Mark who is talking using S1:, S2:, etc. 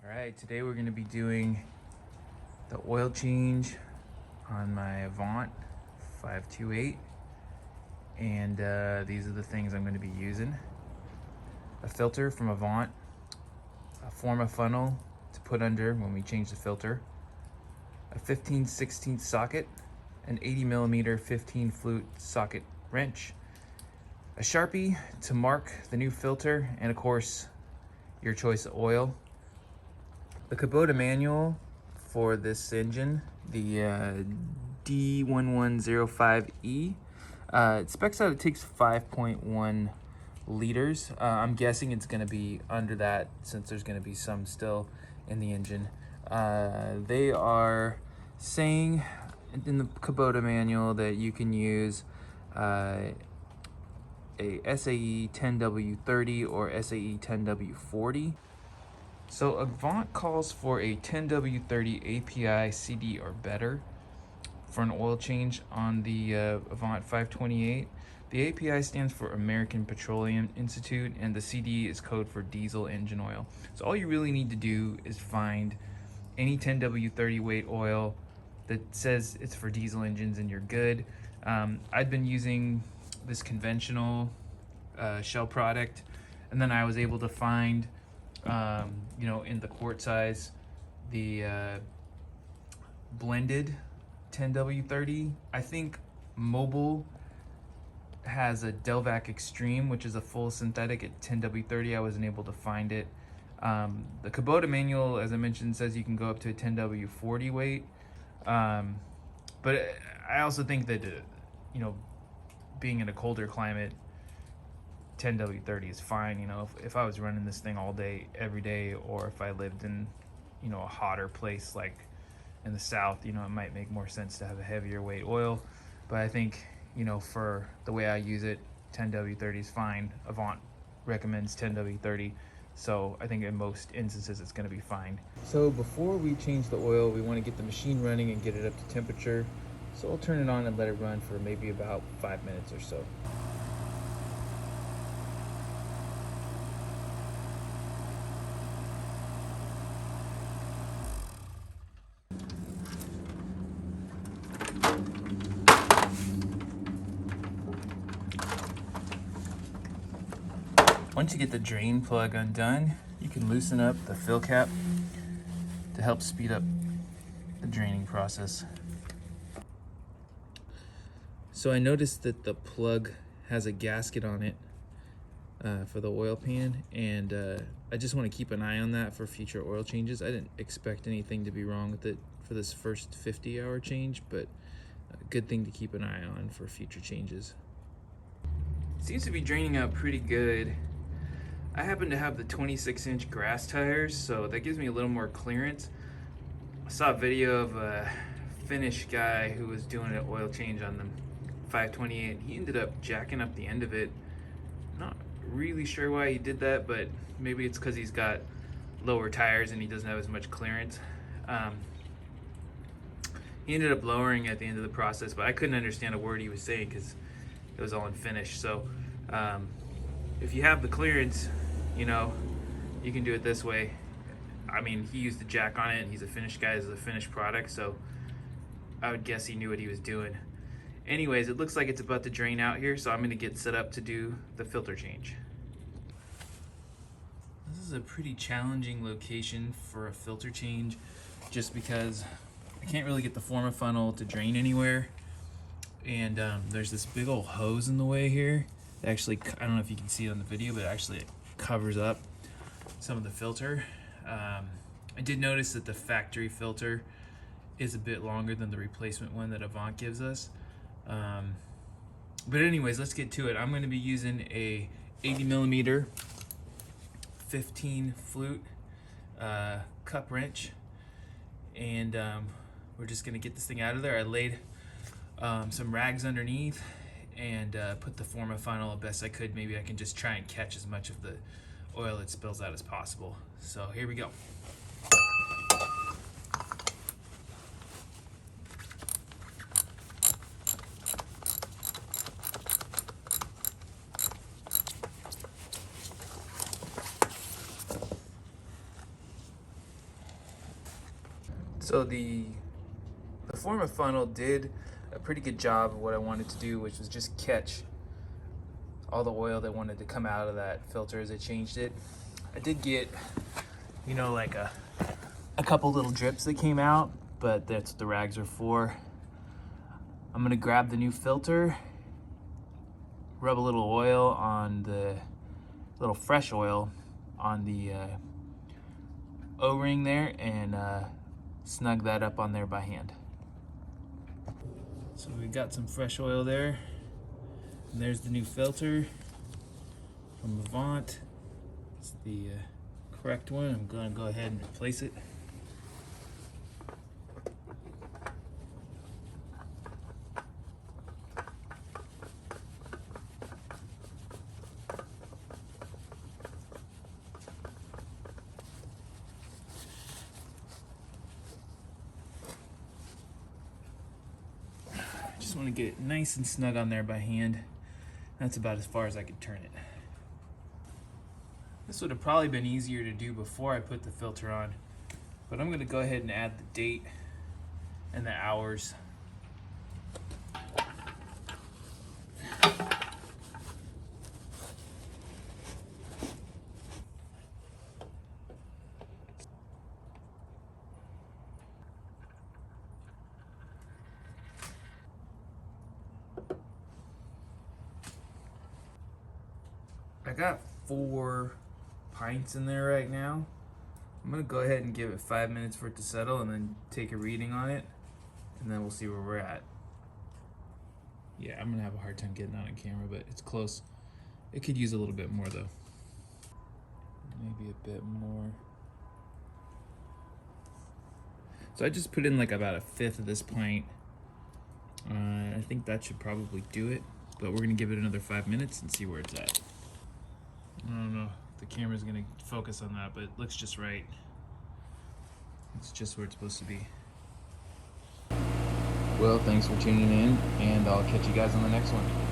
S1: All right, today we're going to be doing the oil change on my Avant 528, and these are the things I'm going to be using. A filter from Avant, a forma funnel to put under when we change the filter, a 15/16 socket, an 80mm 15 flute socket wrench, a Sharpie to mark the new filter, and of course your choice of oil. The Kubota manual for this engine, the D1105E, it specs out it takes 5.1 liters. I'm guessing it's going to be under that since there's going to be some still in the engine. They are saying in the Kubota manual that you can use a SAE 10W30 or SAE 10W40. So Avant calls for a 10W30 API CD or better for an oil change on the Avant 528. The API stands for American Petroleum Institute, and the CD is code for diesel engine oil. So all you really need to do is find any 10W30 weight oil that says it's for diesel engines and you're good. I'd been using this conventional Shell product, and then I was able to find in the quart size, the blended 10W30. I think Mobile has a Delvac Extreme, which is a full synthetic at 10W30. I wasn't able to find it. The Kubota manual, as I mentioned, says you can go up to a 10W40 weight. But I also think that, being in a colder climate, 10W30 is fine. If I was running this thing all day, every day, or if I lived in, a hotter place like in the South, it might make more sense to have a heavier weight oil. But I think, for the way I use it, 10W30 is fine. Avant recommends 10W30. So I think in most instances it's going to be fine. So before we change the oil, we want to get the machine running and get it up to temperature. So I'll turn it on and let it run for maybe about 5 minutes or so. Once you get the drain plug undone, you can loosen up the fill cap to help speed up the draining process. So I noticed that the plug has a gasket on it for the oil pan, and I just want to keep an eye on that for future oil changes. I didn't expect anything to be wrong with it for this first 50-hour change, but a good thing to keep an eye on for future changes. It seems to be draining out pretty good. I happen to have the 26-inch grass tires, so that gives me a little more clearance. I saw a video of a Finnish guy who was doing an oil change on the 528. He ended up jacking up the end of it. Not really sure why he did that, but maybe it's because he's got lower tires and he doesn't have as much clearance. He ended up lowering at the end of the process, but I couldn't understand a word he was saying because it was all in Finnish. So if you have the clearance, you can do it this way. I mean, he used the jack on it, and he's a Finnish guy. This is a Finnish product, so I would guess he knew what he was doing. Anyways, it looks like it's about to drain out here, so I'm going to get set up to do the filter change. This is a pretty challenging location for a filter change, just because I can't really get the forma funnel to drain anywhere, and there's this big old hose in the way here. Actually, I don't know if you can see it on the video, but actually it covers up some of the filter. I did notice that the factory filter is a bit longer than the replacement one that Avant gives us. But anyways, let's get to it. I'm going to be using a 80mm 15 flute cup wrench, and we're just going to get this thing out of there. I laid some rags underneath and put the forma funnel best I could. Maybe I can just try and catch as much of the oil that spills out as possible. So here we go. So the former funnel did a pretty good job of what I wanted to do, which was just catch all the oil that wanted to come out of that filter as I changed it. I did get, you know, like a couple little drips that came out, but that's what the rags are for. I'm gonna grab the new filter, rub a little oil on the little fresh oil on the O-ring there, and snug that up on there by hand. So we got some fresh oil there, and there's the new filter from Avant. It's the correct one. I'm gonna go ahead and replace it. Just want to get it nice and snug on there by hand. That's about as far as I could turn it. This would have probably been easier to do before I put the filter on, but I'm going to go ahead and add the date and the hours. I got 4 pints in there right now. I'm gonna go ahead and give it 5 minutes for it to settle and then take a reading on it, and then we'll see where we're at. Yeah, I'm gonna have a hard time getting that on camera, but it's close. It could use a little bit more though. Maybe a bit more. So I just put in like about 1/5 of this pint. I think that should probably do it, but we're gonna give it another 5 minutes and see where it's at. I don't know if the camera's gonna focus on that, but it looks just right. It's just where it's supposed to be. Well, thanks for tuning in, and I'll catch you guys on the next one.